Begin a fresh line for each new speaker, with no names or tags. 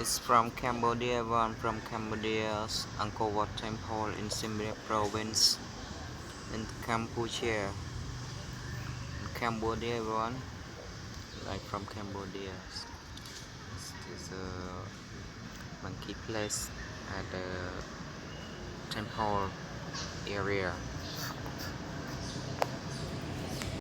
It's from Cambodia, everyone. From Cambodia's Angkor Wat Temple in Siem Reap Province in Cambodia. In Cambodia, everyone. Like from Cambodia. This is a monkey place at the temple area.